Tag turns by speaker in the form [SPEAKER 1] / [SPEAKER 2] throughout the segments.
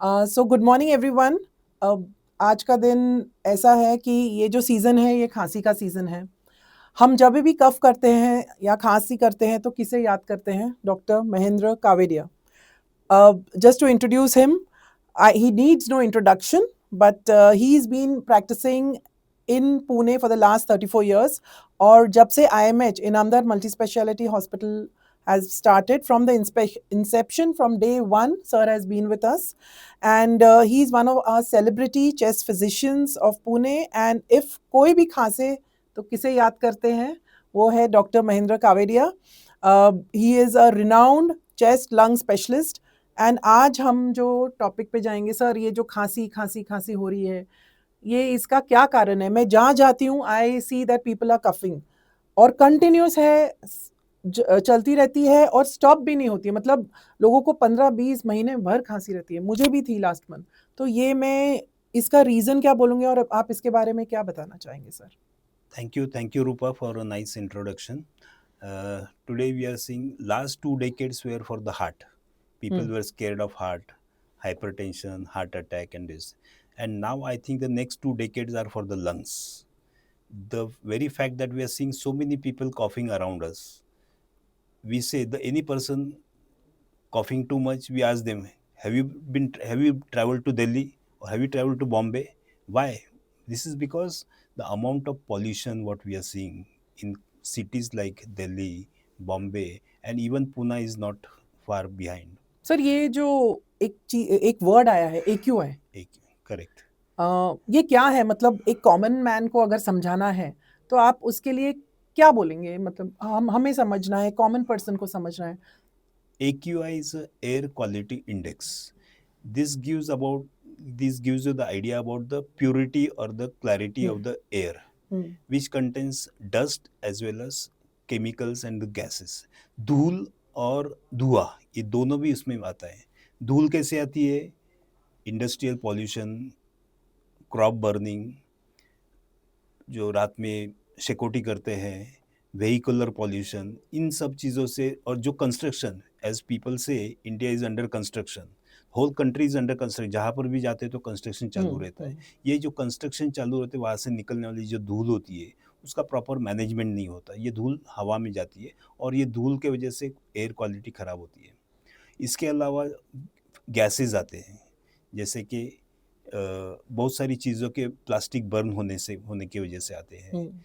[SPEAKER 1] So good morning everyone. आज का दिन ऐसा है कि ये जो सीज़न है ये खांसी का सीज़न है। हम जब भी कफ करते हैं या खांसी करते हैं तो किसे याद करते हैं? Doctor Mahendra Kaveria. Just to introduce him, he needs no introduction, but he's been practicing in Pune for the last 34 years. और जब से IMH Inamdar Multi Speciality Hospital has started from the inception, from day one, sir has been with us, and he's one of our celebrity chest physicians of Pune. And if कोई भी खांसे तो किसे याद करते हैं? वो है doctor Mahendra Kaveria. He is a renowned chest lung specialist. And आज हम जो टॉपिक पे जाएंगे सर, ये जो खांसी खांसी खांसी हो रही है, ये इसका क्या कारण है? मैं जहाँ जाती हूँ I see that people are coughing और कंटिन्यूस है, चलती रहती है और स्टॉप भी नहीं होती है. मतलब लोगों को 15-20 महीने भर खांसी रहती है. मुझे भी थी लास्ट मंथ. तो ये मैं इसका रीज़न क्या बोलूँगी और आप इसके बारे में क्या बताना चाहेंगे sir?
[SPEAKER 2] Thank you, Rupa, for a nice introduction. Today we are seeing last 2 decades were for the heart. People were scared of heart, hypertension, heart attack, and this. And now I think the next 2 decades are for the lungs. The very fact that we are seeing so many people coughing around us, we say any person coughing too much, we ask them, have you traveled to Delhi or have you traveled to Bombay? Why? This is because the amount of pollution what we are seeing in cities like Delhi, Bombay, and even Pune is not far behind.
[SPEAKER 1] Sir, ये जो एक word आया है AQI,
[SPEAKER 2] Correct.
[SPEAKER 1] ये क्या है? मतलब एक कॉमन मैन को अगर समझाना है तो आप उसके लिए क्या बोलेंगे? मतलब हमें समझना है, कॉमन पर्सन को समझना है.
[SPEAKER 2] AQI is a air quality index. This gives you the idea about the purity or the clarity of the air, which contains dust as well as chemicals and the gases. धूल और धुआं ये दोनों भी इसमें आता है. धूल कैसे आती है? इंडस्ट्रियल पॉल्यूशन, क्रॉप बर्निंग, जो रात में सिक्योरिटी करते हैं, व्हीकुलर पॉल्यूशन, इन सब चीज़ों से, और जो construction, as people say India is under construction, whole country is under construction, जहाँ पर भी जाते हैं तो कंस्ट्रक्शन चालू रहता है. ये जो कंस्ट्रक्शन चालू रहते हैं वहाँ से निकलने वाली जो धूल होती है उसका प्रॉपर मैनेजमेंट नहीं होता. ये धूल हवा में जाती है और ये धूल के वजह से एयर क्वालिटी ख़राब होती है. इसके अलावा गैसेस आते हैं, जैसे कि बहुत सारी चीज़ों के प्लास्टिक बर्न होने की वजह से आते हैं.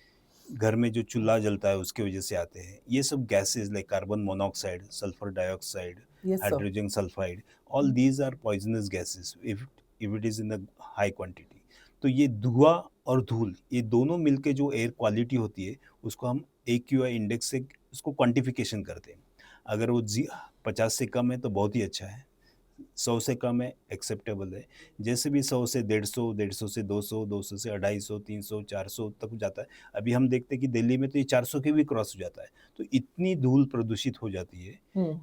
[SPEAKER 2] घर में जो चूल्हा जलता है उसकी वजह से आते हैं. ये सब gases like carbon monoxide, sulphur dioxide, hydrogen sulphide, all these are poisonous gases if it is in a high quantity. तो ये धुआं और धूल ये दोनों मिलके जो एयर क्वालिटी होती है उसको हम AQI इंडेक्स से उसको क्वांटिफिकेशन करते हैं. अगर वो 50 से कम है तो बहुत ही अच्छा है, 100 से कम है एक्सेप्टेबल है. जैसे भी 100 से 150, 150 से 200, 200 से 250, 300, 400 तक जाता है. अभी हम देखते हैं कि दिल्ली में तो ये 400 के भी क्रॉस हो जाता है. तो इतनी धूल प्रदूषित हो जाती है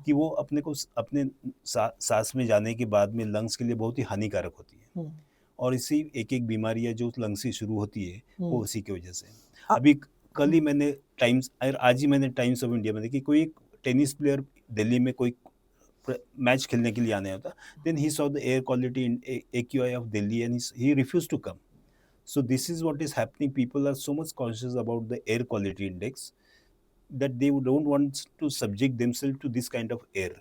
[SPEAKER 2] कि वो अपने को अपने सांस में जाने के बाद में लंग्स के लिए बहुत ही हानिकारक होती है. और इसी एक बीमारियां जो लंग्स से शुरू होती है वो उसी की वजह से. अभी कल ही मैंने आज ही मैंने टाइम्स ऑफ इंडिया में देखी, कोई एक टेनिस प्लेयर दिल्ली में कोई मैच खेलने के लिए आने होता, then he saw the air quality in AQI of Delhi and he refused to come. So this is what is happening. People are so much conscious about the air quality index that they don't want to subject themselves to this kind of air.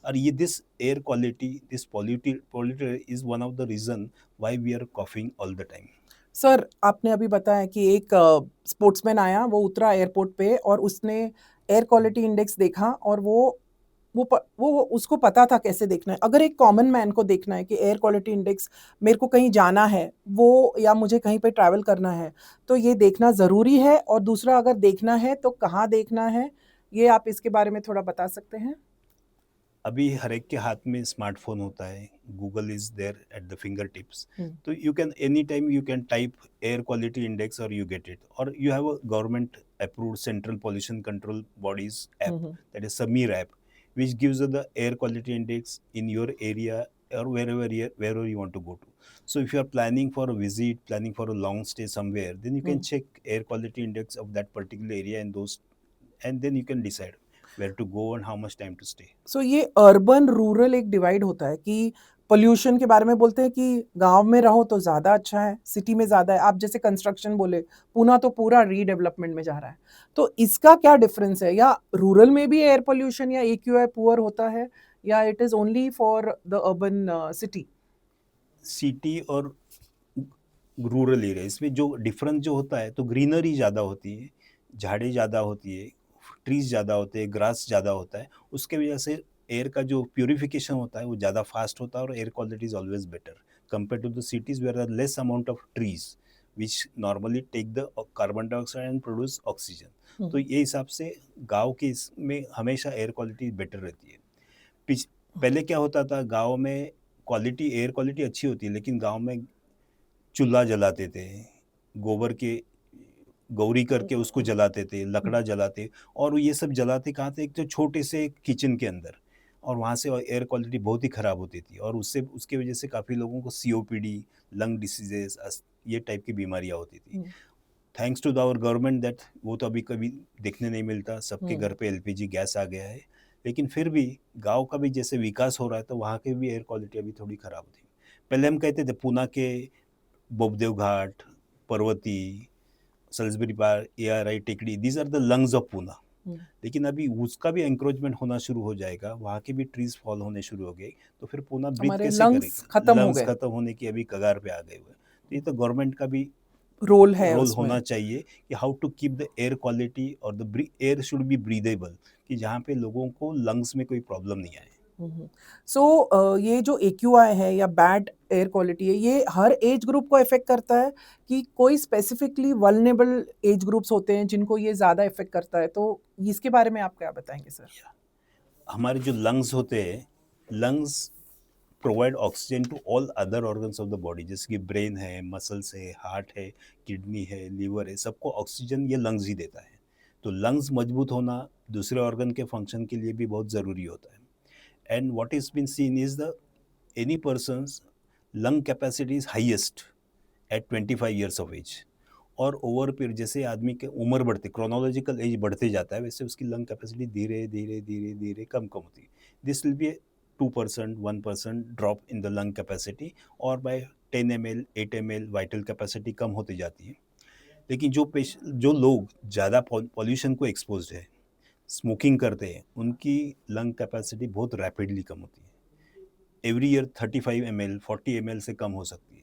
[SPEAKER 2] और ये this air quality, this polluted air is one of the reason why we are coughing all the time.
[SPEAKER 1] Sir, आपने अभी बताया कि एक sportsman आया, वो उतरा एयरपोर्ट पे और उसने एयर क्वालिटी इंडेक्स देखा और वो उसको पता था कैसे देखना है. अगर एक कॉमन मैन को देखना है कि एयर क्वालिटी इंडेक्स, मेरे को कहीं जाना है वो या मुझे कहीं पे ट्रैवल करना है, तो ये देखना ज़रूरी है. और दूसरा, अगर देखना है तो कहाँ देखना है, ये आप इसके बारे में थोड़ा बता सकते हैं?
[SPEAKER 2] अभी हर एक के हाथ में स्मार्टफोन होता है, Google is there at the finger tips. तो you can any time you can type air quality index और यू गेट इट. और you have a government approved central pollution control bodies app, that is Sameer app, which gives you the air quality index in your area or wherever you want to go to. So if you are planning for a visit, planning for a long stay somewhere, then you can check air quality index of that particular area and then you can decide where to go and how much time to stay.
[SPEAKER 1] So ये urban rural एक divide होता है कि pollution के बारे में बोलते हैं कि गांव में रहो तो ज़्यादा अच्छा है, सिटी में ज़्यादा है। आप जैसे कंस्ट्रक्शन बोले, पूना तो पूरा रीडेवलपमेंट में जा रहा है। तो इसका क्या डिफरेंस है? या रूरल में भी एयर पोल्यूशन या AQI पुअर होता है, या it is only for the urban city?
[SPEAKER 2] City और रूरल एरिया, इसमें जो डिफरेंस जो होता है, तो ग्रीनरी ज़्यादा होती है, झाड़ें ज़्यादा होती है, ट्रीज ज़्यादा होते हैं, ग्रास ज़्यादा होता है, उसके वजह से एयर का जो प्यूरिफिकेशन होता है वो ज़्यादा फास्ट होता है और air quality is always better compare to the cities where are less amount of trees which normally take the carbon dioxide and produce oxygen. तो ये हिसाब से गाँव के इसमें हमेशा एयर क्वालिटी बेटर रहती है। पहले क्या होता था, गाँव में क्वालिटी एयर क्वालिटी अच्छी होती है, लेकिन गाँव में चूल्हा जलाते थे, गोबर के गौरी करके उसको जलाते थे, लकड़ा जलाते, और ये सब जलाते कहाँ थे, एक तो छोटे से किचन के अंदर, और वहाँ से एयर क्वालिटी बहुत ही ख़राब होती थी, और उससे उसकी वजह से काफ़ी लोगों को COPD, लंग डिसीजेस, ये टाइप की बीमारियाँ होती थी। Thanks to our government that वो तो अभी कभी देखने नहीं मिलता, सबके घर पे LPG गैस आ गया है, लेकिन फिर भी गांव का भी जैसे विकास हो रहा है तो वहाँ की भी एयर क्वालिटी अभी थोड़ी ख़राब होती है। पहले हम कहते थे पूना के Bopdev Ghat, Parvati, Salisbury Park, ARI Tekdi, these are the lungs of Poona. लेकिन अभी उसका भी एंक्रोचमेंट होना शुरू हो जाएगा, वहाँ के भी ट्रीज फॉल होने शुरू हो गए, तो फिर पूना ब्रीथ
[SPEAKER 1] हमारे
[SPEAKER 2] कैसे
[SPEAKER 1] लंग्स
[SPEAKER 2] करेगा?
[SPEAKER 1] खत्म हो
[SPEAKER 2] लंग्स
[SPEAKER 1] गए,
[SPEAKER 2] खत्म होने की अभी कगार पे आ गए हुए, तो ये तो गवर्नमेंट का भी
[SPEAKER 1] रोल है
[SPEAKER 2] रोल
[SPEAKER 1] उसमें।
[SPEAKER 2] होना चाहिए कि how to keep the air quality और the air should be breathable, कि जहाँ पे लोगों को लंग्स में कोई प्रॉब्लम नहीं आए।
[SPEAKER 1] सो ये जो AQI है या बैड एयर क्वालिटी है, ये हर एज ग्रुप को इफेक्ट करता है कि कोई स्पेसिफिकली वल्नरेबल एज ग्रुप्स होते हैं जिनको ये ज़्यादा इफेक्ट करता है? तो इसके बारे में आप क्या बताएंगे सर?
[SPEAKER 2] हमारे जो लंग्स होते हैं, lungs provide oxygen to all other organs of the body, जैसे कि ब्रेन है, मसल्स है, हार्ट है, किडनी है, लीवर है, सबको ऑक्सीजन ये लंग्स ही देता है। तो लंग्स मजबूत होना दूसरे ऑर्गन के फंक्शन के लिए भी बहुत ज़रूरी होता है। And what is been seen is the any persons lung capacity is highest at 25 years of age, और ओवर पीरियड जैसे आदमी के उम्र बढ़ते, क्रोनोलॉजिकल एज बढ़ते जाता है, वैसे उसकी लंग कैपेसिटी धीरे धीरे धीरे धीरे कम कम होती है। This will be 2%, 1% drop in the lung capacity, और by 10 ml 8 ml vital capacity कम होती जाती है। लेकिन जो लोग ज़्यादा पॉल्यूशन को एक्सपोज है, स्मोकिंग करते हैं, उनकी लंग कैपेसिटी बहुत रैपिडली कम होती है। एवरी ईयर 35 ml 40 ml से कम हो सकती है।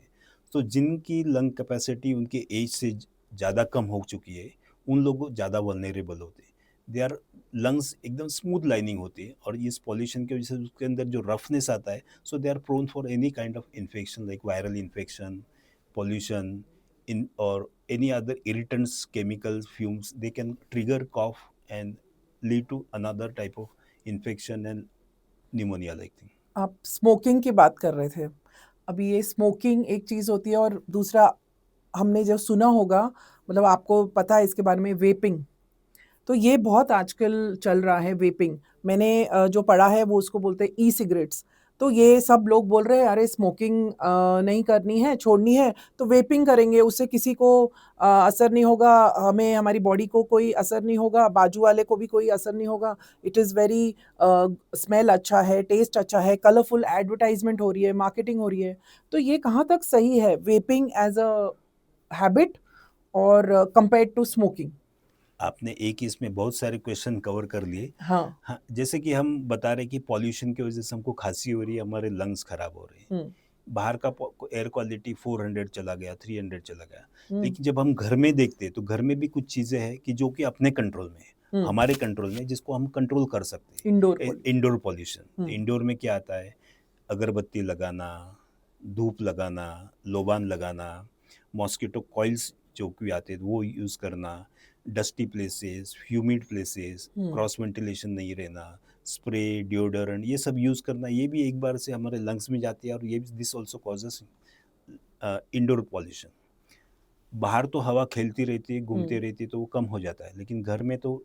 [SPEAKER 2] तो जिनकी लंग कैपेसिटी उनके एज से ज़्यादा कम हो चुकी है, उन लोग ज़्यादा वल्नरेबल होते हैं। दे आर लंग्स एकदम स्मूथ लाइनिंग होती है, और इस पॉल्यूशन की वजह से उसके अंदर जो रफनेस आता है, so they are prone for any kind of infection like viral infection, pollution in or any other irritants, chemicals, fumes, they can trigger cough and lead to another type of infection and pneumonia like thing.
[SPEAKER 1] आप smoking की बात कर रहे थे। अभी ये smoking एक चीज़ होती है, और दूसरा हमने जो सुना होगा, मतलब आपको पता है इसके बारे में, वेपिंग। तो ये बहुत आजकल चल रहा है वेपिंग। मैंने जो पढ़ा है वो उसको बोलते हैं ई-सिगरेट्स। तो ये सब लोग बोल रहे हैं अरे स्मोकिंग नहीं करनी है, छोड़नी है तो वेपिंग करेंगे, उससे किसी को असर नहीं होगा, हमें हमारी बॉडी को कोई असर नहीं होगा, बाजू वाले को भी कोई असर नहीं होगा। इट इज़ वेरी स्मेल अच्छा है, टेस्ट अच्छा है, कलरफुल एडवर्टाइजमेंट हो रही है, मार्केटिंग हो रही है। तो ये कहाँ तक सही है, वेपिंग एज अ हैबिट और कंपेयर्ड टू स्मोकिंग?
[SPEAKER 2] आपने एक ही इसमें बहुत सारे क्वेश्चन कवर कर लिए।
[SPEAKER 1] हाँ।
[SPEAKER 2] हाँ, जैसे कि हम बता रहे कि पॉल्यूशन की वजह से हमको खांसी हो रही है, हमारे लंग्स खराब हो रहे हैं।
[SPEAKER 1] हम्म।
[SPEAKER 2] बाहर का एयर क्वालिटी 400 चला गया, 300 चला गया।
[SPEAKER 1] हम्म।
[SPEAKER 2] लेकिन जब हम घर में देखते हैं तो घर में भी कुछ चीज़ें हैं कि जो कि अपने कंट्रोल में है, हमारे कंट्रोल में, जिसको हम कंट्रोल कर सकते
[SPEAKER 1] इंडोर
[SPEAKER 2] हैं।
[SPEAKER 1] पोल्यूशन।
[SPEAKER 2] इंडोर पॉल्यूशन, इंडोर में क्या आता है? अगरबत्ती लगाना, धूप लगाना, लोबान लगाना, मॉस्किटो कॉइल्स जो भी आते हैं वो यूज़ करना, dusty places, humid places, cross ventilation नहीं रहना, स्प्रे, डिओडोरेंट, ये सब यूज़ करना, ये भी एक बार से हमारे लंग्स में जाती है, और ये this also causes indoor pollution. बाहर तो हवा खेलती रहती है, घूमती रहती है, तो वो कम हो जाता है, लेकिन घर में तो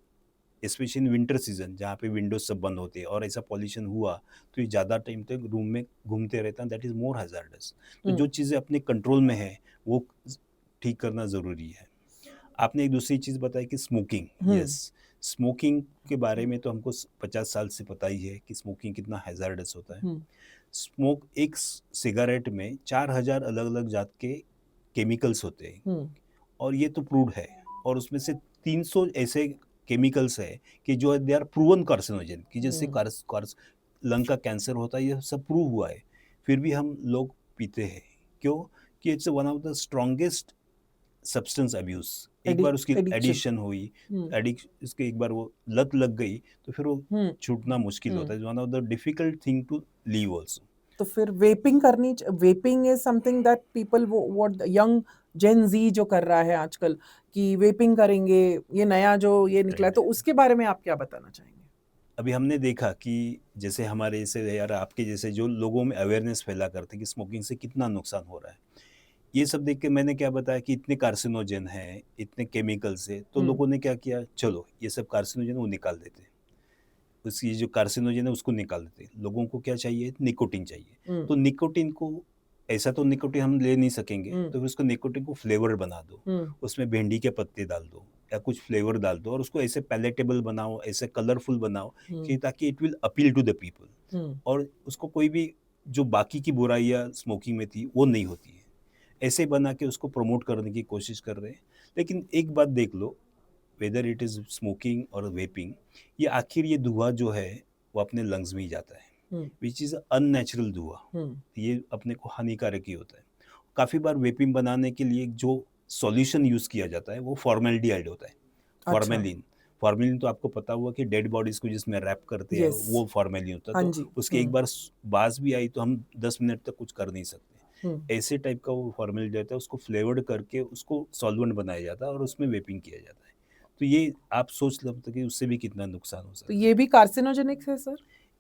[SPEAKER 2] स्पेशली इन विंटर सीजन जहाँ पे विंडोज सब बंद होते हैं और ऐसा पॉल्यूशन हुआ, तो ये ज़्यादा टाइम तक रूम में घूमते रहता है, दैट इज़ मोर हैज़ार्डस। तो जो चीज़ें अपने कंट्रोल में है वो ठीक करना ज़रूरी है। आपने एक दूसरी चीज़ बताई कि स्मोकिंग, यस, स्मोकिंग के बारे में तो हमको 50 साल से पता ही है कि स्मोकिंग कितना हैज़ार्डस होता है। स्मोक एक सिगरेट में 4000 अलग अलग जात के केमिकल्स होते हैं और ये तो प्रूव्ड है और उसमें से 300 ऐसे केमिकल्स है कि जो दे आर प्रूवन कार्सिनोजन कि जैसे लंग का कैंसर होता है, ये सब प्रूव हुआ है, फिर भी हम लोग पीते हैं। क्यों? कि it's one of the strongest substance abuse. एक बार उसकी एडिशन हुई, इसके एक बार वो लत लग गई तो फिर वो छूटना मुश्किल होता है। One of the difficult thing to leave also.
[SPEAKER 1] तो फिर vaping is something that people what young gen Z जो कर रहा है आजकल कि वेपिंग करेंगे, ये नया जो ये निकला है, तो उसके बारे में आप क्या बताना चाहेंगे?
[SPEAKER 2] अभी हमने देखा कि जैसे हमारे जैसे यार आपके जैसे जो लोगों में अवेयरनेस फैला करते कि स्मोकिंग से कितना नुकसान हो रहा है, ये सब देख के मैंने क्या बताया कि इतने कार्सिनोजन है, इतने केमिकल्स है, तो लोगों ने क्या किया, चलो ये सब कार्सिनोजन वो निकाल देते, उसकी जो कार्सिनोजन है उसको निकाल देते। लोगों को क्या चाहिए? निकोटिन चाहिए। तो निकोटिन को ऐसा तो निकोटिन हम ले नहीं सकेंगे, तो फिर उसको निकोटिन को फ्लेवर बना दो, उसमें भिंडी के पत्ते डाल दो या कुछ फ्लेवर डाल दो और उसको ऐसे पैलेटेबल बनाओ, ऐसे कलरफुल बनाओ कि ताकि it will appeal to the people और उसको कोई भी जो बाकी की बुराइयां स्मोकिंग में थी वो नहीं होती है। ऐसे बना के उसको प्रमोट करने की कोशिश कर रहे हैं। लेकिन एक बात देख लो, वेदर इट इज स्मोकिंग और वेपिंग, ये आखिर ये धुआं जो है वो अपने लंग्स में ही जाता है, विच इज अननेचुरल धुआं। ये अपने को हानिकारक ही होता है। काफ़ी बार वेपिंग बनाने के लिए जो सॉल्यूशन यूज़ किया जाता है वो फॉर्मेल्डिहाइड होता है। फॉर्मेलिन फॉर्मेलिन तो आपको पता हुआ कि डेड बॉडीज को जिसमें रैप करते हैं वो फॉर्मेलिन होता है। तो उसके एक बार बास भी आई तो हम 10 मिनट तक कुछ कर नहीं सकते। ऐसे टाइप का वो फॉर्मेलिन रहता है, उसको फ्लेवर्ड करके उसको सॉल्वेंट बनाया जाता है और उसमें वेपिंग किया जाता है। तो ये आप सोच सकते कि उससे भी कितना नुकसान हो सकता है।
[SPEAKER 1] तो ये भी कार्सिनोजेनिक है सर?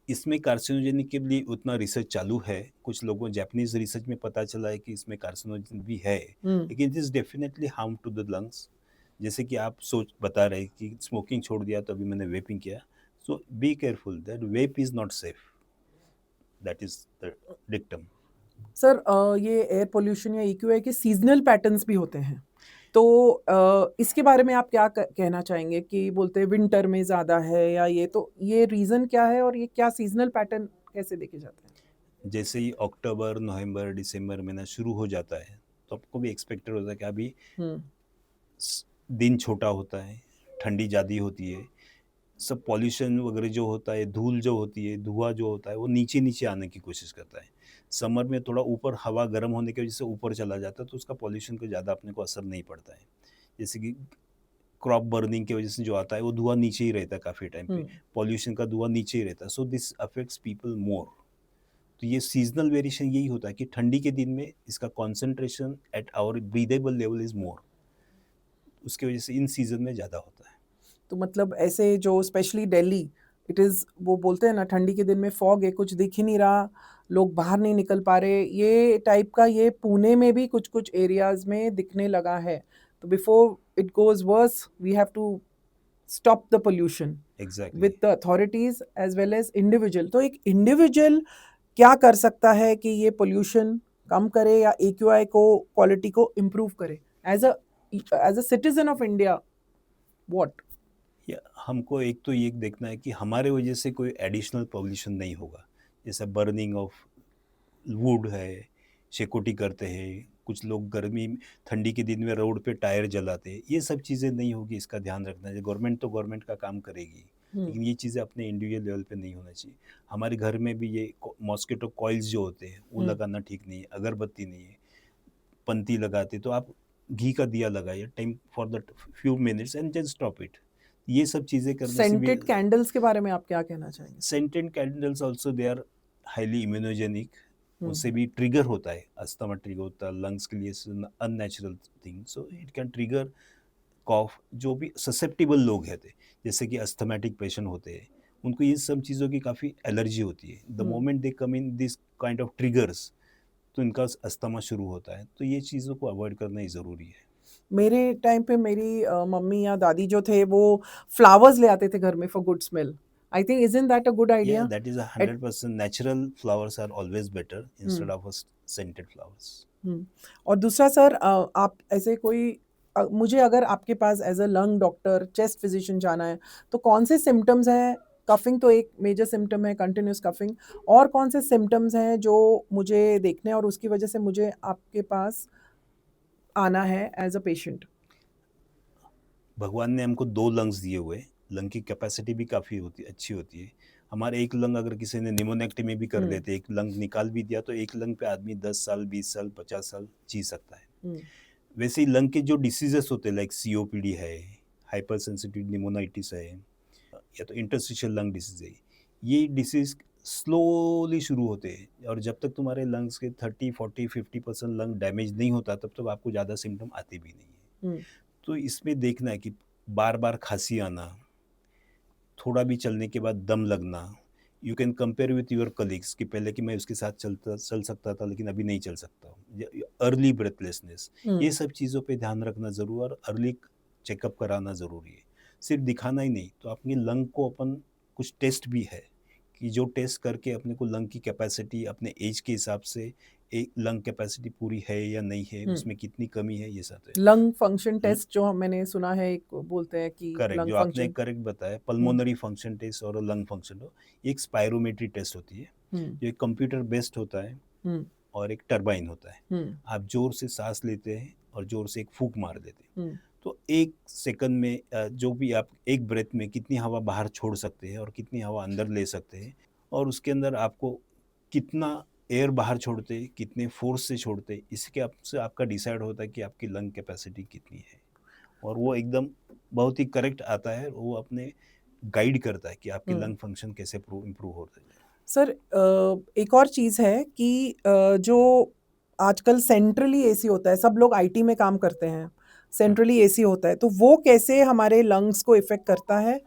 [SPEAKER 2] इसमें कार्सिनोजेनिक के लिए उतना रिसर्च चालू है। कुछ लोगों जापानीज रिसर्च में पता चला है कि इसमें कार्सिनोजन भी है, लेकिन it is definitely harm to the lungs. जैसे कि आप बता रहे कि स्मोकिंग छोड़ दिया तो अभी मैंने वेपिंग किया, so be careful that vape is not safe, that is the dictum.
[SPEAKER 1] Sir ये एयर पोल्यूशन या EQI के सीजनल पैटर्न्स भी होते हैं, तो इसके बारे में आप क्या कहना चाहेंगे कि बोलते हैं विंटर में ज़्यादा है या ये रीज़न क्या है और ये क्या सीजनल पैटर्न कैसे देखे जाते हैं?
[SPEAKER 2] जैसे ही अक्टूबर, नवंबर, दिसंबर महीना शुरू हो जाता है तो आपको भी एक्सपेक्टेड होता है कि अभी दिन छोटा होता है, ठंडी ज़्यादा होती है, सब पॉल्यूशन वगैरह जो होता है, धूल जो होती है, धुआं जो होता है वो नीचे नीचे आने की कोशिश करता है। समर में थोड़ा ऊपर हवा गर्म होने की वजह से ऊपर चला जाता है तो उसका पॉल्यूशन को ज़्यादा अपने को असर नहीं पड़ता है। जैसे कि क्रॉप बर्निंग की वजह से जो आता है वो धुआं नीचे ही रहता है काफ़ी टाइम पे, पॉल्यूशन का धुआं नीचे ही रहता है, so this affects people more. तो ये सीजनल वेरिएशन यही होता है कि ठंडी के दिन में इसका concentration at our breathable level is more, उसकी वजह से इन सीजन में ज़्यादा होता है।
[SPEAKER 1] तो मतलब ऐसे जो स्पेशली दिल्ली इट इज़ वो बोलते हैं ना ठंडी के दिन में फॉग है, कुछ दिख ही नहीं रहा, लोग बाहर नहीं निकल पा रहे, ये टाइप का ये पुणे में भी कुछ कुछ एरियाज में दिखने लगा है। तो before it goes worse we have to stop the pollution with the authorities as well as individual. तो एक इंडिविजुअल क्या कर सकता है कि ये पोल्यूशन कम करे या AQI को क्वालिटी को इम्प्रूव करे as a citizen of India? What?
[SPEAKER 2] या हमको एक तो ये देखना है कि हमारे वजह से कोई एडिशनल पॉल्यूशन नहीं होगा, जैसे बर्निंग ऑफ वुड है, शेकोटी करते हैं कुछ लोग, गर्मी ठंडी के दिन में रोड पे टायर जलाते हैं, ये सब चीज़ें नहीं होगी, इसका ध्यान रखना है। गवर्नमेंट तो गवर्नमेंट का काम करेगी, लेकिन ये चीज़ें अपने इंडिविजुअल लेवल पे नहीं होना चाहिए। हमारे घर में भी ये मॉस्किटो कॉइल्स जो होते हैं वो लगाना ठीक नहीं है, अगरबत्ती नहीं है, पंती लगाते तो आप घी का दिया लगाइए time for the few minutes and just stop it. ये सब चीज़ें करने से भी।
[SPEAKER 1] सेंटेड कैंडल्स के बारे में आप क्या कहना चाहेंगे?
[SPEAKER 2] Scented candles also they are highly immunogenic, उससे भी ट्रिगर होता है, अस्थमा ट्रिगर होता है, लंग्स के लिए unnatural thing, so it can trigger cough. जो भी ससेप्टिबल लोग हैं जैसे कि अस्थमेटिक पेशेंट होते हैं, उनको इन सब चीज़ों की काफ़ी एलर्जी होती है। The moment they come in this kind of triggers तो इनका अस्थमा शुरू होता है, तो ये चीज़ों को अवॉइड करना ही ज़रूरी है।
[SPEAKER 1] मेरे टाइम पे मेरी मम्मी या दादी जो थे वो फ्लावर्स ले आते थे घर में for good smell. I think isn't that a good idea?
[SPEAKER 2] Yeah, that is 100% natural. Flowers are always better instead of scented flowers.
[SPEAKER 1] और दूसरा सर आप ऐसे कोई मुझे अगर आपके पास as a lung doctor chest physician जाना है तो कौन से सिम्टम्स हैं कफिंग तो एक मेजर सिम्टम है, कंटिन्यूस कफिंग। और कौन से सिम्टम्स हैं जो मुझे देखने हैं और उसकी वजह से मुझे आपके पास आना है एज अ पेशेंट?
[SPEAKER 2] भगवान ने हमको 2 लंग्स दिए हुए हैं, लंग की कैपेसिटी भी काफ़ी अच्छी होती है। हमारे एक लंग अगर किसी ने निमोनेक्टमी भी कर देते, एक लंग निकाल भी दिया तो एक लंग पे आदमी 10 साल, 20 साल, 50 साल जी सकता है। वैसे ही लंग के जो डिसीजेस होते हैं लाइक सीओपीडी है, हाइपर सेंसिटिव निमोनाइटिस है, या तो इंटरस्टिशियल लंग डिसीज है, ये डिसीज स्लोली शुरू होते हैं और जब तक तुम्हारे लंग्स के 30, 40, 50% लंग डैमेज नहीं होता तब तक आपको ज़्यादा सिम्टम आते भी नहीं है। तो इसमें देखना है कि बार बार खांसी आना, थोड़ा भी चलने के बाद दम लगना, you can compare with your colleagues कि पहले कि मैं उसके साथ चल सकता था लेकिन अभी नहीं चल सकता, अर्ली ब्रेथलेसनेस, ये सब चीज़ों पे ध्यान रखना ज़रूर और अर्ली चेकअप कराना ज़रूरी है। सिर्फ दिखाना ही नहीं, तो अपनी लंग को अपन कुछ टेस्ट भी है कि जो टेस्ट करके अपने को लंग की कैपेसिटी अपने एज के हिसाब से एक लंग कैपेसिटी पूरी है या नहीं है, उसमें कितनी कमी है, ये सब है।
[SPEAKER 1] लंग फंक्शन टेस्ट जो मैंने सुना है, एक बोलते हैं कि
[SPEAKER 2] करेक्ट,
[SPEAKER 1] लंग
[SPEAKER 2] जो आपने
[SPEAKER 1] फंक्शन।
[SPEAKER 2] करेक्ट बताया, पल्मोनरी फंक्शन टेस्ट और लंग फंक्शन एक स्पायरोमेट्री टेस्ट होती है जो एक कंप्यूटर बेस्ड होता है और एक टरबाइन होता है। आप जोर से सांस लेते हैं और जोर से एक फूंक मार देते हैं, तो एक सेकंड में जो भी आप एक ब्रेथ में कितनी हवा बाहर छोड़ सकते हैं और कितनी हवा अंदर ले सकते हैं, और उसके अंदर आपको कितना एयर बाहर छोड़ते हैं, कितने फोर्स से छोड़ते हैं, इसके आपसे आपका डिसाइड होता है कि आपकी लंग कैपेसिटी कितनी है। और वो एकदम बहुत ही करेक्ट आता है, वो अपने गाइड करता है कि आपके लंग फंक्शन कैसे इम्प्रूव होते हैं।
[SPEAKER 1] सर एक और चीज़ है कि जो आजकल सेंट्रली एसी होता है, सब लोग आईटी में काम करते हैं, सेंट्रली एसी होता है, तो वो कैसे हमारे लंग्स को इफ़ेक्ट करता है?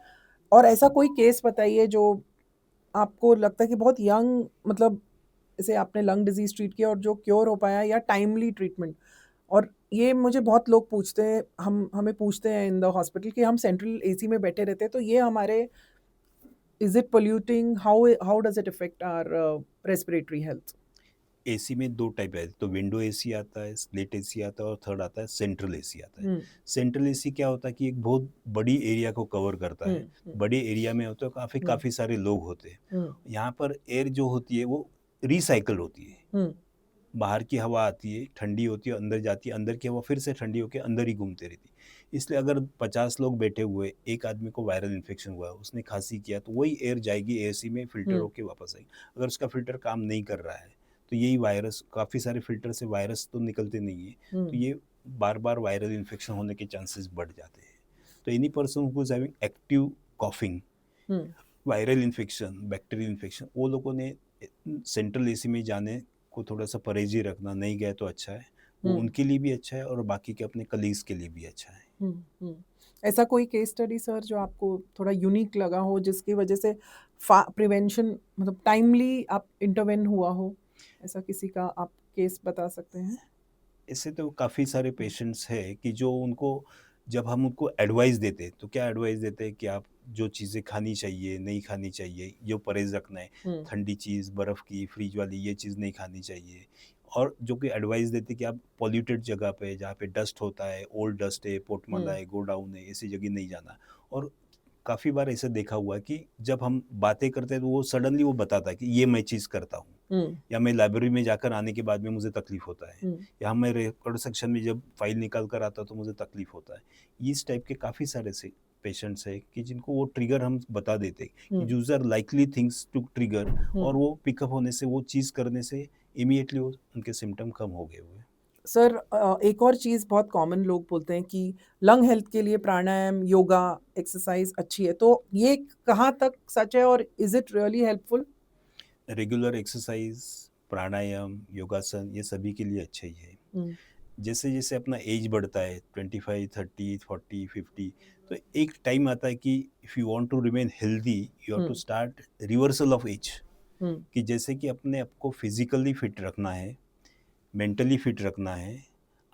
[SPEAKER 1] और ऐसा कोई केस बताइए जो आपको लगता है कि बहुत यंग, मतलब जैसे आपने लंग डिजीज़ ट्रीट किया और जो क्योर हो पाया, या टाइमली ट्रीटमेंट। और ये मुझे बहुत लोग पूछते हैं, हमें पूछते हैं इन द हॉस्पिटल कि हम सेंट्रल एसी में बैठे रहते हैं, तो ये हमारे, is it polluting, how does it affect our respiratory health?
[SPEAKER 2] AC में 2 टाइप है, तो विंडो एसी आता है, स्प्लिट एसी आता है और थर्ड आता है सेंट्रल एसी आता है। सेंट्रल एसी क्या होता है कि एक बहुत बड़ी एरिया को कवर करता है, बड़े एरिया में होता है, काफ़ी सारे लोग होते हैं। यहाँ पर एयर जो होती है वो रिसाइकल होती है, बाहर की हवा आती है, ठंडी होती है, अंदर जाती है, अंदर की हवा फिर से ठंडी होकर अंदर ही घूमती रहती है। इसलिए अगर 50 लोग बैठे हुए, एक आदमी को वायरल इन्फेक्शन हुआ, उसने खांसी किया, तो वही एयर जाएगी एसी में, फिल्टर होकर वापस आएगी। अगर उसका फिल्टर काम नहीं कर रहा है तो यही वायरस, काफ़ी सारे फिल्टर से वायरस तो निकलते नहीं है, तो ये बार बार वायरल इन्फेक्शन होने के चांसेस बढ़ जाते हैं। तो any person who is having active coughing, viral infection, bacterial infection, वो लोगों ने सेंट्रल एसी में जाने को थोड़ा सा परहेज ही रखना, नहीं गए तो अच्छा है, वो उनके लिए भी अच्छा है और बाकी के अपने कलीग्स के लिए भी अच्छा है।
[SPEAKER 1] ऐसा कोई केस स्टडी सर जो आपको थोड़ा यूनिक लगा हो, जिसकी वजह से प्रिवेंशन, मतलब टाइमली आप इंटरवेन हुआ हो, ऐसा किसी का आप केस बता सकते हैं?
[SPEAKER 2] ऐसे तो काफ़ी सारे पेशेंट्स हैं कि जो उनको, जब हम उनको एडवाइस देते हैं तो क्या एडवाइस देते हैं कि आप जो चीज़ें खानी चाहिए, नहीं खानी चाहिए, जो परहेज रखना है, ठंडी चीज़, बर्फ़ की, फ्रिज वाली ये चीज़ नहीं खानी चाहिए। और जो कि एडवाइस देते हैं कि आप पॉल्यूटेड जगह पे, जहाँ पे डस्ट होता है, ओल्ड डस्ट है, पोर्टमाला है, गोडाउन है, ऐसी जगह नहीं जाना। और काफ़ी बार ऐसा देखा हुआ है कि जब हम बातें करते हैं तो वो सडनली वो बताता है कि ये मैं चीज़ करता हूँ, या मैं लाइब्रेरी में जाकर आने के बाद में मुझे तकलीफ होता है, या मैं रिकॉर्ड सेक्शन में जब फाइल निकाल कर आता तो मुझे तकलीफ होता है। इस टाइप के काफ़ी सारे से पेशेंट्स है कि जिनको वो ट्रिगर हम बता देते हैं कि use are likely things to trigger, और वो पिकअप होने से, वो चीज़ करने से इमीडिएटली उनके सिम्टम कम हो गए हुए।
[SPEAKER 1] सर एक और चीज़ बहुत कॉमन लोग बोलते हैं कि लंग हेल्थ के लिए प्राणायाम, योगा, एक्सरसाइज अच्छी है, तो ये कहाँ तक सच है और is it really helpful?
[SPEAKER 2] Regular exercise, pranayama, yogasana, ये सभी के लिए अच्छा ही है। जैसे जैसे अपना एज बढ़ता है, 25, 30, 40, 50, तो एक टाइम आता है कि if you want to remain healthy, you have to start reversal of age. कि जैसे कि अपने आपको फिजिकली फिट रखना है, मेंटली फिट रखना है,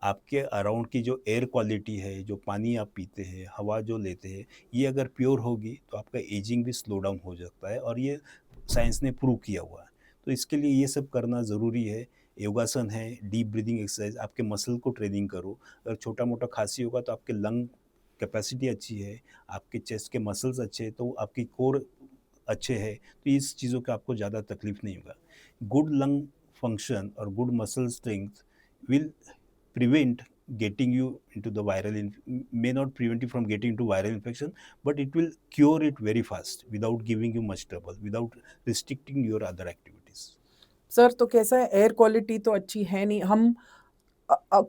[SPEAKER 2] आपके अराउंड की जो एयर क्वालिटी है, जो पानी आप पीते हैं, हवा जो लेते हैं, ये अगर प्योर होगी तो आपका एजिंग भी स्लो डाउन हो जाता है, और ये साइंस ने प्रूव किया हुआ है। तो इसके लिए ये सब करना ज़रूरी है। योगासन है, डीप ब्रीदिंग एक्सरसाइज, आपके मसल को ट्रेनिंग करो। अगर छोटा मोटा खांसी होगा तो आपके लंग कैपेसिटी अच्छी है, आपके चेस्ट के मसल्स अच्छे हैं, तो आपकी कोर अच्छे हैं तो इस चीज़ों का आपको ज़्यादा तकलीफ नहीं होगा. Good lung function or good muscle strength will prevent getting you into the may not prevent you from getting into viral infection, but it will cure it very fast without giving you much trouble, without restricting your other activities.
[SPEAKER 1] Sir तो कैसा है, air quality तो अच्छी है नहीं, हम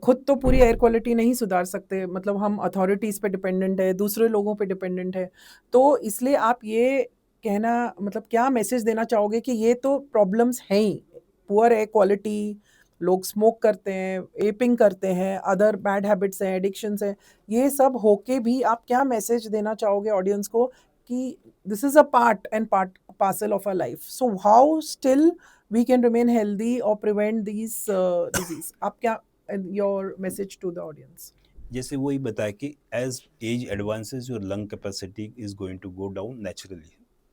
[SPEAKER 1] खुद तो पूरी एयर क्वालिटी नहीं सुधार सकते, मतलब हम अथॉरिटीज़ पे डिपेंडेंट है, दूसरे लोगों पे डिपेंडेंट है, तो इसलिए आप ये कहना मतलब क्या मैसेज देना चाहोगे कि ये तो प्रॉब्लम्स हैं ही, पुअर एयर क्वालिटी, लोग स्मोक करते हैं, एपिंग करते हैं, अदर बैड हैबिट्स हैं, एडिक्शंस हैं, ये सब होके भी आप क्या मैसेज देना चाहोगे ऑडियंस को कि this is a part and parcel of a life, so how still we can remain healthy और प्रिवेंट दीज डिजीज, आप क्या and your message to the audience?
[SPEAKER 2] जैसे वही बताया कि as as advances your lung capacity is going to go down naturally,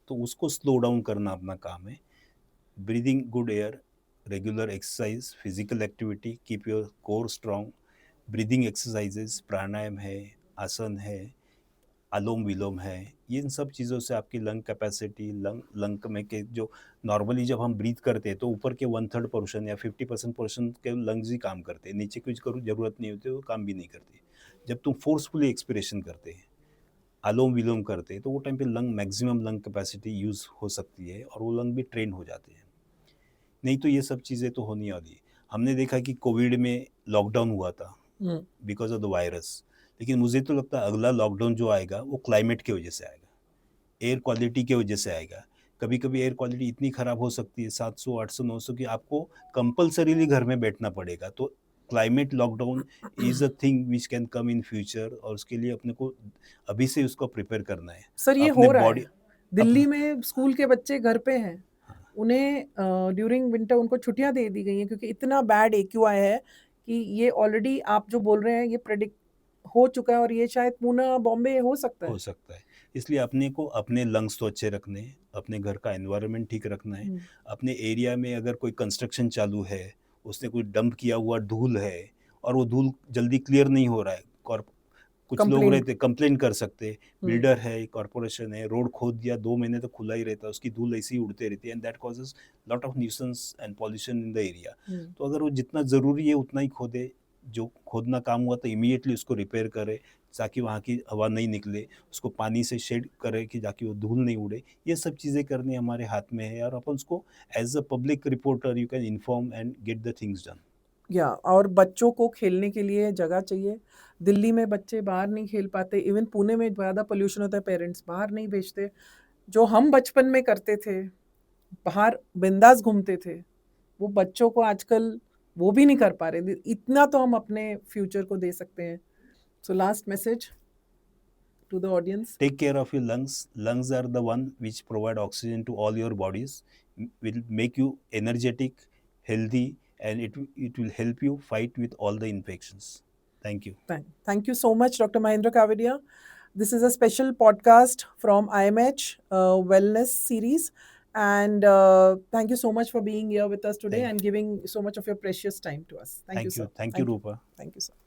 [SPEAKER 2] तो उसको slow down करना अपना काम है. Breathing good air, regular exercise, physical activity, keep your core strong, breathing exercises, pranayama है, आसन है, अनुलोम विलोम है, इन सब चीज़ों से आपकी लंग कैपेसिटी, लंग में के जो नॉर्मली जब हम ब्रीथ करते हैं तो ऊपर के 1/3 पोर्शन या 50% पोर्शन के लंग्स ही काम करते हैं, नीचे कुछ करूँ जरूरत नहीं होती, वो काम भी नहीं करती. जब तुम फोर्सफुली एक्सपिरेशन करते हैं, अनुलोम विलोम करते हैं, तो वो टाइम पे मैक्सिमम लंग कैपेसिटी यूज़ हो सकती है और वो लंग भी ट्रेन हो जाते हैं. नहीं तो ये सब चीज़ें तो होनी वाली. हमने देखा कि कोविड में लॉकडाउन हुआ था बिकॉज ऑफ द वायरस, लेकिन मुझे तो लगता है अगला लॉकडाउन जो आएगा वो क्लाइमेट की वजह से आएगा, एयर क्वालिटी की वजह से आएगा. कभी कभी एयर क्वालिटी इतनी ख़राब हो सकती है 700 800 900 की, आपको कंपलसरीली घर में बैठना पड़ेगा. तो climate lockdown is a thing which can come in future, और उसके लिए अपने को अभी से उसको प्रिपेयर करना है.
[SPEAKER 1] सर ये
[SPEAKER 2] अपने
[SPEAKER 1] हो रहा
[SPEAKER 2] बॉडी
[SPEAKER 1] है, दिल्ली में स्कूल के बच्चे घर पे हैं, उन्हें ड्यूरिंग विंटर उनको छुट्टियां दे दी गई हैं क्योंकि इतना बैड AQI है कि ये ऑलरेडी आप जो बोल रहे हैं ये प्रेडिक्ट हो चुका है और ये शायद पूना बॉम्बे हो सकता है.
[SPEAKER 2] हो सकता है. इसलिए अपने को अपने लंग्स तो अच्छे रखने हैं, अपने घर का एनवायरनमेंट ठीक रखना है. अपने एरिया में अगर कोई कंस्ट्रक्शन चालू है, उसने कोई डंप किया हुआ धूल है और वो धूल जल्दी क्लियर नहीं हो रहा है, कुछ लोग
[SPEAKER 1] Complaint.
[SPEAKER 2] रहते कंप्लेन कर सकते, बिल्डर है, कॉर्पोरेशन है, रोड खोद दिया 2 महीने तो खुला ही रहता है, उसकी धूल ऐसी ही उड़ते रहती है, and that causes lot of nuisance and pollution in the area. तो अगर वो जितना ज़रूरी है उतना ही खोदे, जो खोदना काम हुआ तो इमीडिएटली उसको रिपेयर करे ताकि वहाँ की हवा नहीं निकले, उसको पानी से शेड करे कि ताकि वो धूल नहीं उड़े. ये सब चीज़ें करनी हमारे हाथ में है और अपन उसको as a public reporter you can inform and get the things done.
[SPEAKER 1] या और बच्चों को खेलने के लिए जगह चाहिए. दिल्ली में बच्चे बाहर नहीं खेल पाते, इवन पुणे में ज़्यादा पोल्यूशन होता है, पेरेंट्स बाहर नहीं भेजते. जो हम बचपन में करते थे, बाहर बिंदास घूमते थे, वो बच्चों को आजकल वो भी नहीं कर पा रहे. इतना तो हम अपने फ्यूचर को दे सकते हैं. So last message to the audience.
[SPEAKER 2] Take care of your lungs. Lungs are the one which provide oxygen to all your bodies, will make you energetic, healthy, and it will help you fight with all the infections. Thank you.
[SPEAKER 1] Thank you so much, Dr. Mahendra Kavadia. This is a special podcast from IMH Wellness Series. And thank you so much for being here with us today and giving so much of your precious time to us. Thank you, sir.
[SPEAKER 2] Thank you, Rupa.
[SPEAKER 1] Thank you, sir.